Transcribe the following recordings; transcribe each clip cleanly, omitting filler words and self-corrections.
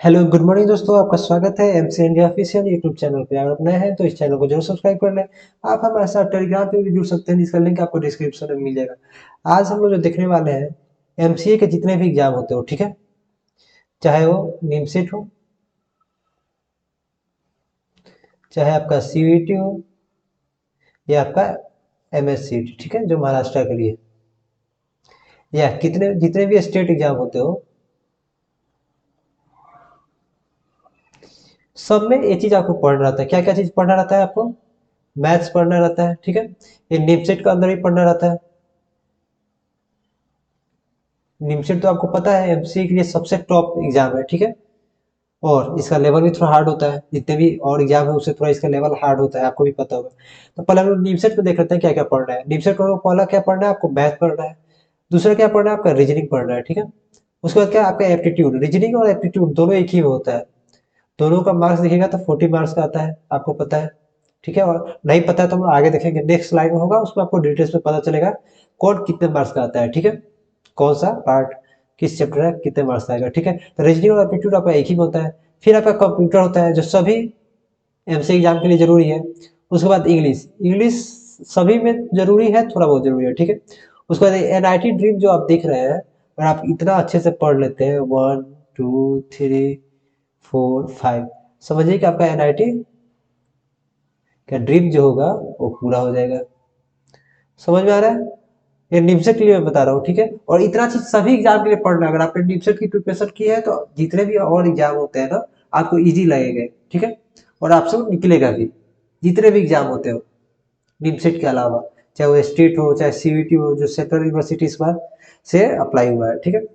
Hello good morning दोस्तों, आपका स्वागत है MC India official YouTube channel पे। अगर आप नए हैं तो इस चैनल को जरूर सब्सक्राइब कर लें। आप हमारे साथ टेलीग्राम पे भी जुड़ सकते हैं, जिसका लिंक आपको डिस्क्रिप्शन में मिल जाएगा। आज हम लोग जो देखने वाले हैं, एमसीए के जितने भी एग्जाम होते हो, ठीक है, चाहे वो नीमसेट हो, चाहे आपका सीयूईटी हो, या आपका एमएससीटी, ठीक है, जो महाराष्ट्र के लिए, या कितने जितने भी स्टेट एग्जाम होते हो, सब में ये चीज आपको पढ़ना रहता है। क्या क्या चीज पढ़ना रहता है आपको? मैथ्स पढ़ना रहता है, ठीक है, ये नीमसेट का अंदर ही पढ़ना रहता है। निमसेट तो आपको पता है एमसीए के लिए सबसे टॉप एग्जाम है, ठीक है, और इसका लेवल भी थोड़ा हार्ड होता है। जितने भी और एग्जाम है उससे थोड़ा इसका लेवल हार्ड होता है, आपको भी पता होगा। तो पहले हम लोग निमसेट को देख लेते हैं क्या क्या पढ़ना है। निमसेट को पहला क्या पढ़ना है आपको? मैथ पढ़ना है। दूसरा क्या पढ़ना है आपका? रीजनिंग पढ़ना है, ठीक है। उसके बाद क्या आपका? एप्टीट्यूड। रीजनिंग और एप्टीट्यूड दोनों एक ही में होता है। दोनों का मार्क्स देखिएगा तो 40 मार्क्स का आता है, आपको पता है, ठीक है। और नहीं पता है तो हम लोग आगे देखेंगे, नेक्स्ट स्लाइड में होगा, उसमें आपको डिटेल्स में पता चलेगा कौन कितने मार्क्स का आता है, ठीक है, कौन सा पार्ट किस चैप्टर है, कितने मार्क्स आएगा, ठीक है। तो रीजनिंग और एप्टीट्यूड आपका एक ही में होता है। फिर आपका कंप्यूटर होता है, जो सभी एमसी एग्जाम के लिए जरूरी है। उसके बाद इंग्लिश। इंग्लिश सभी में जरूरी है, थोड़ा बहुत जरूरी है, ठीक है। उसके बाद एनआईटी ड्रीम जो आप देख रहे हैं, अगर आप इतना अच्छे से पढ़ लेते हैं, 1 2 3 4 5, समझिए कि आपका एनआईटी का ड्रीम जो होगा वो पूरा हो जाएगा। समझ में आ रहा है? ये निमसेट के लिए मैं बता रहा हूँ, ठीक है। और इतना चीज सभी एग्जाम के लिए पढ़ना है। अगर आपने निमसेट की प्रिपरेशन की है तो जितने भी और एग्जाम होते हैं ना, आपको इजी लगेगा, ठीक है, और आपसे वो निकलेगा भी, जितने भी एग्जाम होते हो निमसेट के अलावा, चाहे वो स्टेट हो चाहे सीयूईटी हो, जो सेंट्रल यूनिवर्सिटी इस बार से अप्लाई हुआ है, ठीक है।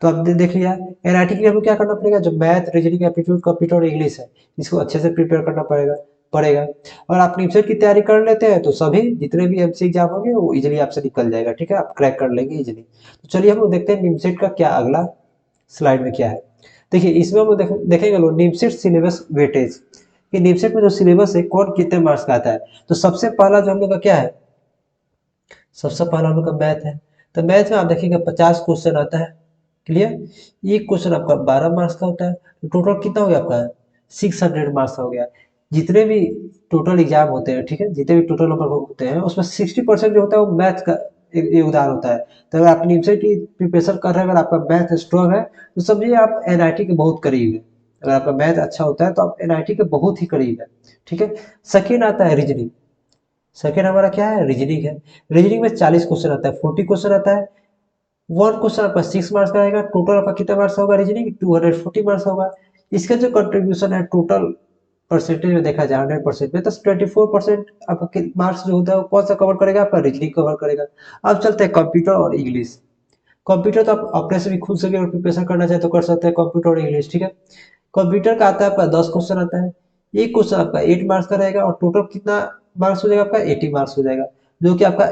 तो आप देख लिया। एनआईटी के लिए हमको क्या करना पड़ेगा? जो मैथ, रीजनिंग, एप्टीट्यूड, कंप्यूटर और इंग्लिश है, इसको अच्छे से प्रिपेयर करना पड़ेगा। और आप निमसेट की तैयारी कर लेते हैं तो सभी जितने भी एमसी एग्जाम होंगे वो इजिली आपसे निकल जाएगा, ठीक है, आप क्रैक कर लेंगे इजिली। तो चलिए हम लोग देखते हैं निमसेट का क्या अगला स्लाइड में क्या है। देखिए इसमें हम लोग देखेंगे लोग निमसेट सिलेबस वेटेज, कि निमसेट में जो सिलेबस है कौन कितने मार्क्स का आता है। तो सबसे पहला जो हम लोग का क्या है? सबसे पहला हम लोग का मैथ है। तो मैथ में आप देखिएगा 50 क्वेश्चन आता है, क्लियर। एक क्वेश्चन आपका 12 मार्क्स का होता है, तो टोटल कितना हो गया आपका? 600 मार्क्स हो गया। जितने भी टोटल एग्जाम होते हैं, ठीक है, जितने भी टोटल नंबर होते हैं उसमें 60% जो होता है वो मैथ का योगदान होता है। तो अगर आप निमसेट की प्रिपरेशन कर रहे हैं, अगर आपका मैथ स्ट्रांग है तो समझिए आप एनआईटी के बहुत करीब है। अगर आपका मैथ अच्छा होता है तो आप एनआईटी के बहुत ही करीब है, ठीक है। सेकेंड आता है रीजनिंग। सेकेंड हमारा क्या है? रीजनिंग है। रीजनिंग में 40 क्वेश्चन आता है, 40 क्वेश्चन आता है। वन क्वेश्चन आपका 6 मार्क्स का आएगा। टोटल आपका कितना मार्क्स होगा? रीजनिंग 240 मार्क्स होगा। इसका जो कंट्रीब्यूशन है टोटल परसेंटेज में देखा जाए 100% में, तो 24% आपका मार्क्स जो होता है वो कौन सा कवर करेगा? आपका रीजनिंग कवर करेगा। अब चलते हैं कंप्यूटर और इंग्लिश। कंप्यूटर तो आप अपने से भी खुद से भी अगर प्रिपरेशन करना चाहे तो कर सकते हैं, कंप्यूटर और इंग्लिश, ठीक है। कंप्यूटर का आता है आपका 10 क्वेश्चन आता है। एक क्वेश्चन आपका 8 मार्क्स का रहेगा, और टोटल कितना मार्क्स हो जाएगा आपका? 80 मार्क्स हो जाएगा, जो कि आपका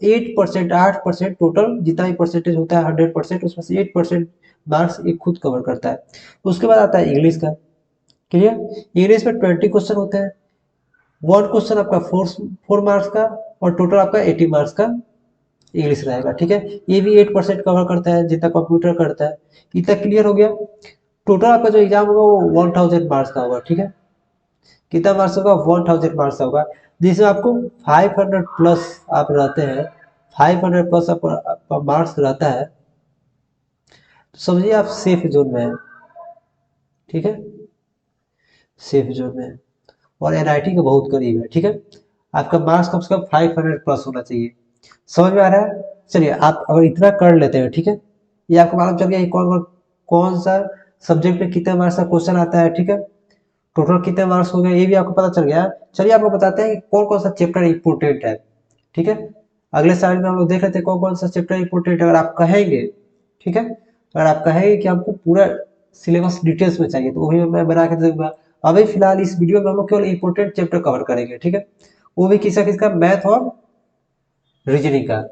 8%, 8% टोटल जितना भी परसेंटेज होता है 100%, उसमें से 8% मार्क्स ये खुद कवर करता है। उसके बाद आता है इंग्लिश का, क्लियर। इंग्लिश में 20 क्वेश्चन होते हैं। वन क्वेश्चन आपका 4 मार्क्स का, और टोटल आपका 80 मार्क्स का इंग्लिश रहेगा, ठीक है। ये भी 8% कवर करता है जितना कंप्यूटर करता है। इतना क्लियर हो गया। टोटल आपका जो एग्जाम होगा वो 1000 मार्क्स का होगा, ठीक है। कितना मार्क्स होगा? 1000 मार्क्स का होगा, जिसमें आपको 500 प्लस आप रहते हैं। 500 प्लस आपका मार्क्स रहता है, तो समझिए आप सेफ जोन में है, ठीक है, सेफ जोन में है। और एनआईटी के बहुत करीब है, ठीक है। आपका मार्क्स कम से कम 500 प्लस होना चाहिए। समझ में आ रहा है? चलिए आप अगर इतना कर लेते हैं, ठीक है, ये आपको मालूम चल गया कि कौन कौन कौन सा सब्जेक्ट में कितने मार्क्स का क्वेश्चन आता है, ठीक है, टोटल कितने मार्क्स हो गए ये भी आपको पता चल गया। चलिए आपको बताते हैं कि कौन कौन सा चैप्टर इंपोर्टेंट है, ठीक है। अगले साल में हम लोग देख लेते हैं कौन कौन सा चैप्टर इंपोर्टेंट है। अगर आप कहेंगे, ठीक है, अगर आप कहेंगे कि हमको पूरा सिलेबस डिटेल्स में चाहिए तो वो भी मैं बना के दे दूंगा। अभी फिलहाल इस वीडियो में हम लोग केवल इंपोर्टेंट चैप्टर कवर करेंगे, ठीक है, वो भी किसका किसका? मैथ और रीजनिंग का।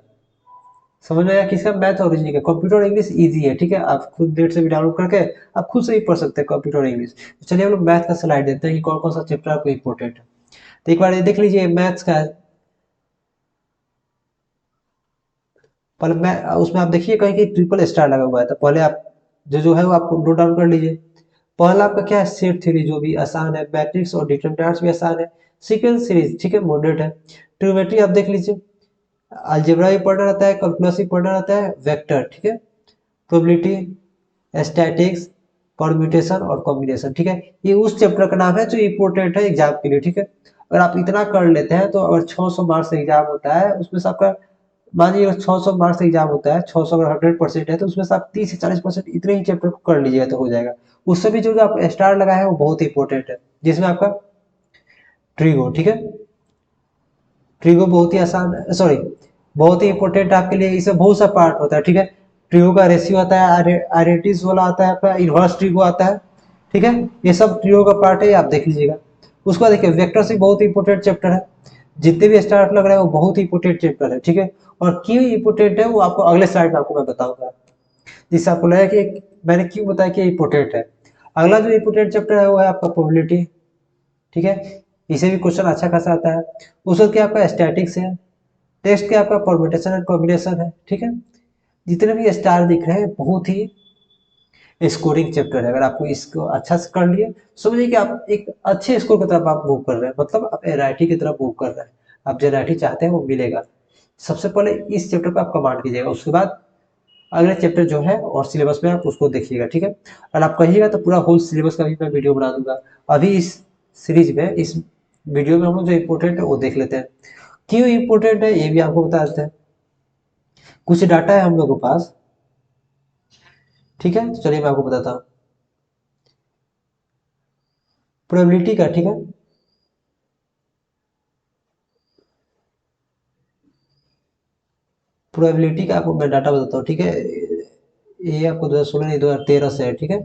समझ में आया? किसका? मैथ और रीजनिंग का। कंप्यूटर और इंग्लिश इजी है, ठीक है, आप खुद नेट से भी डाउनलोड करके आप खुद से भी पढ़ सकते हैं कंप्यूटर और इंग्लिश। तो चलिए हम लोग मैथ का स्लाइड देते हैं कि कौन कौन सा चैप्टर आपको इंपॉर्टेंट है। तो एक बार ये देख लीजिए मैथ्स का। पहले मैं उसमें आप देखिए कहीं कि ट्रिपल स्टार लगा हुआ है, तो पहले आप जो जो है वो आप नोट डाउन कर लीजिए। पहला आपका क्या है, सेट थ्योरी जो भी आसान है, मैट्रिक्स और डिटरमिनेंट्स भी आसान है, सीक्वेंस सीरीज ठीक है मॉडरेट है, ट्रिग्नोमेट्री आप देख लीजिए, अलजेब्रा भी पढ़ना रहता है, कैलकुलस भी पढ़ना रहता है, वेक्टर ठीक है, प्रोबेबिलिटी, स्टैटिक्स, परम्यूटेशन और कॉम्बिनेशन ठीक है। ये उस चैप्टर का नाम है जो इंपोर्टेंट है एग्जाम के लिए ठीक है। अगर आप इतना कर लेते हैं तो अगर 600 मार्क्स एग्जाम होता है उसमें से आपका, मानिए अगर 600 मार्क्स एग्जाम होता है, 600 अगर 100% है तो उसमें से आप 30 से 40% इतने ही चैप्टर को कर लीजिएगा तो हो जाएगा। उससे भी जो आप स्टार लगाए हैं वो बहुत इंपॉर्टेंट है, जिसमें आपका ट्रिगो ठीक है, ट्रिगो बहुत ही आसान है, सॉरी बहुत ही इंपॉर्टेंट आपके लिए, इसमें बहुत सा पार्ट होता है ठीक है। ट्रिगो का रेशियो आता है, आइडेंटिटीज वाला आता है आपका, इनवर्स ट्रिगो आता है ठीक है, ये सब ट्रिगो का पार्ट है, आप देख लीजिएगा। उसको देखिए वेक्टर से बहुत इंपॉर्टेंट चैप्टर है, जितने भी स्टार्ट लग रहे हैं वो बहुत ही इंपॉर्टेंट चैप्टर है ठीक है। और क्यों इंपॉर्टेंट है वो आपको अगले स्लाइड में आपको मैं बताऊंगा, जिससे आपको लगेगा कि मैंने क्यों बताया कि इंपॉर्टेंट है। अगला जो इंपॉर्टेंट चैप्टर है वो है आपका प्रोबेबिलिटी ठीक है, इसे भी क्वेश्चन अच्छा खासा आता है। उसके क्या आपका स्टैटिक्स है, टेक्स्ट क्या आपका परम्यूटेशन एंड कॉम्बिनेशन है ठीक है। जितने भी स्टार दिख रहे हैं बहुत ही स्कोरिंग चैप्टर है, अगर आपको इसको अच्छा से कर लिए समझिए कि आप एक अच्छे स्कोर की तरफ आप मूव कर रहे हैं, मतलब आप एनआईटी की तरफ मूव कर रहे हैं, आप जो एनआईटी चाहते हैं वो मिलेगा। सबसे पहले इस चैप्टर पे आप कमांड कीजिएगा, उसके बाद अगले चैप्टर जो है और सिलेबस में आप उसको देखिएगा ठीक है। और आप कहिएगा तो पूरा होल सिलेबस का भी मैं वीडियो बना दूंगा। अभी इस सीरीज में, इस वीडियो में हम लोग जो इम्पोर्टेंट है वो देख लेते हैं, क्यों इम्पोर्टेंट है ये भी आपको बता देते हैं। कुछ डाटा है हम लोग के पास ठीक है, तो चलिए मैं आपको बताता हूँ प्रोबेबिलिटी का ठीक है। प्रोबेबिलिटी का आपको मैं डाटा बताता हूँ ठीक है, ये आपको 2016 नहीं 2013 से है ठीक है,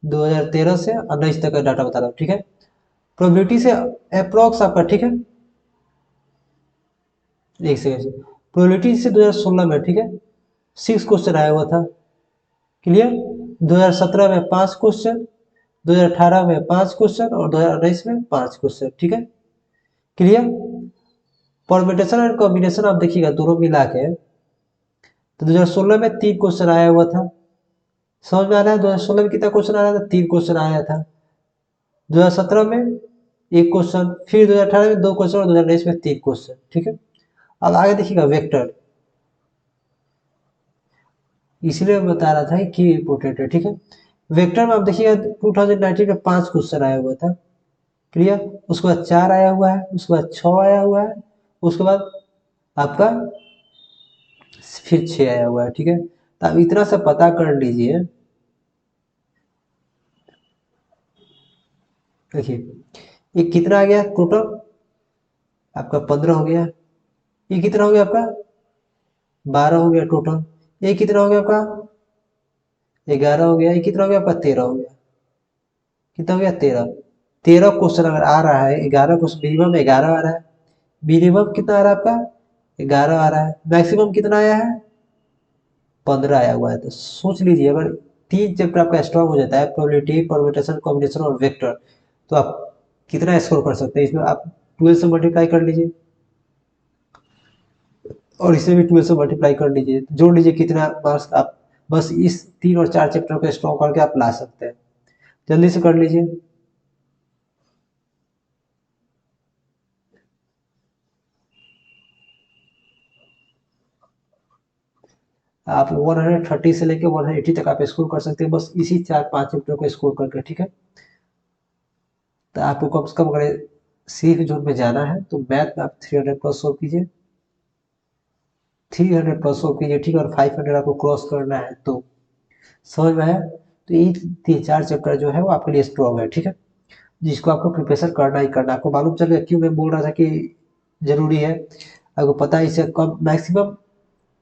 2013 से 19 तक का डाटा बता रहा हूँ ठीक है। प्रोबेबिलिटी से अप्रोक्स आपका ठीक है, एक सेकेंड, प्रोबेबिलिटी से 2016 में ठीक है 6 क्वेश्चन आया हुआ था, क्लियर। 2017 में 5 क्वेश्चन, 2018 में 5 क्वेश्चन और 2019 में 5 क्वेश्चन ठीक है, क्लियर। परम्यूटेशन एंड कॉम्बिनेशन आप देखिएगा दोनों मिला के, तो 2016 में 3 क्वेश्चन आया हुआ था, समझ में आ रहा है। 2016 में कितना क्वेश्चन आया था, 3 क्वेश्चन आया था। 2017 में 1 क्वेश्चन, फिर 2018 में 2 क्वेश्चन और 2019 में 3 क्वेश्चन ठीक है। अब आगे देखिएगा वेक्टर, इसलिए मैं बता रहा था कि इंपोर्टेंट है ठीक है। वेक्टर में आप देखिएगा 2019 में 5 क्वेश्चन आया हुआ था, क्लियर। उसके बाद 4 आया हुआ है, उसके बाद 6 आया हुआ है, उसके बाद आपका फिर 6 आया हुआ है ठीक है। तो आप इतना सा पता कर लीजिए, देखिए ये कितना आ गया टोटल आपका, 15 हो गया, ये कितना हो गया आपका 12 हो गया टोटल, ये कितना हो गया आपका 11 हो गया, ये कितना हो गया आपका 13 हो गया, कितना हो गया 13। 13 क्वेश्चन अगर आ रहा है, 11 क्वेश्चन मिनिमम 11 आ रहा है, मिनिमम कितना आ रहा है आपका 11 आ रहा है, मैक्सिमम कितना आया है 15 आया हुआ है। तो सोच लीजिए अगर 3 चैप्टर आपका स्ट्रॉन्ग हो जाता है, प्रोबेबिलिटी, परम्यूटेशन, कॉम्बिनेशन और वेक्टर, तो आप कितना स्कोर कर सकते हैं इसमें, आप 12 से मल्टीप्लाई कर लीजिए और इसे भी 12 से मल्टीप्लाई कर लीजिए, जोड़ लीजिए कितना मार्क्स आप बस इस 3 और 4 चैप्टर को स्ट्रॉन्ग करके आप ला सकते हैं। जल्दी से कर लीजिए। आप 130 से लेकर 180 तक आप स्कोर कर सकते हैं बस इसी 4-5 चैप्टर को स्कोर करके ठीक है। तो आपको कम से कम अगर सेफ जोन में जाना है तो मैथ में आप 300 प्लस सॉल्व कीजिए, 300 प्लस सॉल्व कीजिए ठीक है, और 500 आपको क्रॉस करना है तो, समझ में आया। तो ये 3-4 चैप्टर जो है वो आपके लिए स्ट्रॉन्ग है ठीक है, जिसको आपको प्रिपरेशन करना ही करना। आपको मालूम चल गया क्यों मैं बोल रहा था कि जरूरी है, आपको पता है इससे कम मैक्सिमम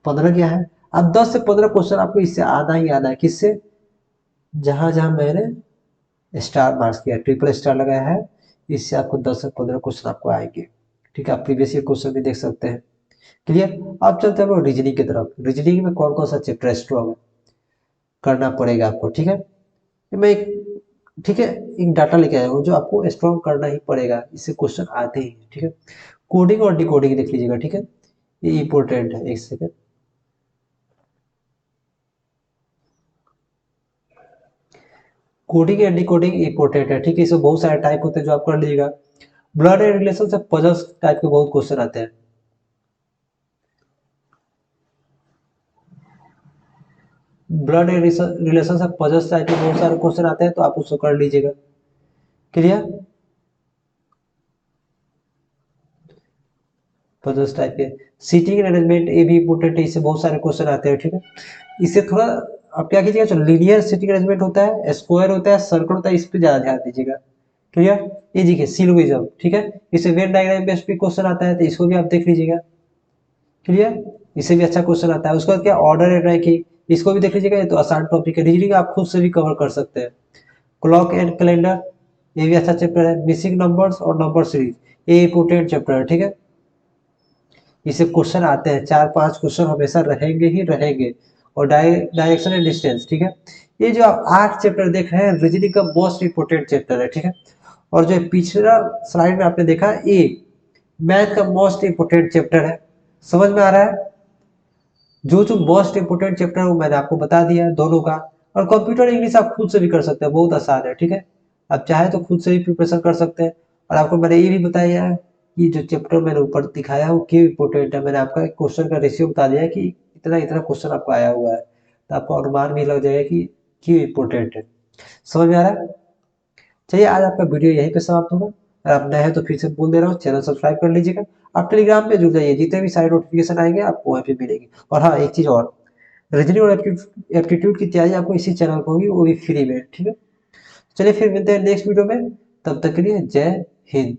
15 क्या है, अब 10 से 15 क्वेश्चन आपको इससे आना ही आना है, किससे, जहां जहां मैंने स्टार मार्क्स किया, ट्रिपल स्टार लगाया है, इससे आपको 10 से 15 क्वेश्चन आपको आएंगे ठीक है। आप प्रीवियस ईयर क्वेश्चन भी देख सकते हैं, क्लियर। अब चलते हैं लोग रीजनिंग की तरफ, रीजनिंग में कौन कौन सा चैप्टर स्ट्रॉन्ग करना पड़ेगा आपको ठीक है। मैं एक ठीक है एक डाटा लेके आया हूँ जो आपको स्ट्रॉन्ग करना ही पड़ेगा, इससे क्वेश्चन आते ही ठीक है। कोडिंग और डिकोडिंग देख लीजिएगा ठीक है, ये इंपॉर्टेंट है, एक second. Coding and decoding important है, ठीक है, इसमें बहुत सारे टाइप होते हैं जो आप कर लीजिएगा। ब्लड एंड रिलेशन से पजल्स टाइप के बहुत क्वेश्चन आते हैं। ब्लड एंड रिलेशन से पजल्स टाइप के बहुत सारे क्वेश्चन आते हैं, तो आप उसको कर लीजिएगा। क्लियर? पजल्स टाइप के सीटिंग अरेंजमेंट ये भी इंपॉर्टेंट है, इससे बहुत सारे क्वेश्चन आते हैं, ठीक है। इससे थोड़ा आप क्या कीजिएगा, जो लीनियर सीटिंग अरेंजमेंट होता है, स्क्वायर होता है, सर्कल होता है, इस पे ज्यादा ध्यान दीजिएगा। क्लियर? ये देखिए सिलोगिज्म, ठीक है, इससे वेन डायग्राम बेस्ड भी क्वेश्चन आता है, तो इसको भी आप देख लीजिएगा। क्लियर? इससे भी अच्छा क्वेश्चन आता है। उसके बाद क्या, ऑर्डर एंड रैंकिंग, इसको भी देख लीजिएगा, ये तो आसान टॉपिक है, रीजनिंग आप खुद से भी कवर कर सकते हैं। क्लॉक एंड कैलेंडर, ये भी अच्छा चैप्टर है। मिसिंग नंबर्स और नंबर सीरीज, ये इंपोर्टेंट चैप्टर है, ठीक है। इससे क्वेश्चन आते हैं, 4-5 क्वेश्चन हमेशा रहेंगे ही रहेंगे। और डायरेक्शन एंड डिस्टेंस, ठीक है। ये जो आप 8 चैप्टर देख रहे हैं, रीजनिंग का मोस्ट इंपोर्टेंट चैप्टर है, ठीक है। और जो पिछला स्लाइड में आपने देखा, ये मैथ का मोस्ट इंपोर्टेंट चैप्टर है। समझ में आ रहा है? जो जो मोस्ट इंपोर्टेंट चैप्टर है वो मैंने आपको बता दिया है दोनों का। और कंप्यूटर इंग्लिश आप खुद से भी कर सकते हैं, बहुत आसान है, ठीक है। आप चाहे तो खुद से भी प्रिपरेशन कर सकते हैं। और आपको मैंने ये भी बताया है कि जो चैप्टर मैंने ऊपर दिखाया है वो क्यों इंपोर्टेंट है। मैंने आपका एक क्वेश्चन का रेशियो बता दिया है कि इतना इतना क्वेश्चन आपको आया हुआ है, तो आपको अनुमान भी लग जाएगा कि क्यों इंपोर्टेंट है। समझ में आ रहा है? चलिए, आज आपका वीडियो यहीं पे समाप्त होगा। अगर आप नए हैं तो फिर से बोल दे रहा हूँ, चैनल सब्सक्राइब कर लीजिएगा। आप टेलीग्राम पे जुड़ जाइए, जितने भी सारे नोटिफिकेशन आएंगे आपको वहाँ पे मिलेंगे। और हाँ, एक चीज़ और, रीजनिंग और एप्टीट्यूड की तैयारी आपको इसी चैनल पर होगी, वो भी फ्री में, ठीक है। चलिए फिर मिलते हैं नेक्स्ट वीडियो में, तब तक के लिए जय हिंद।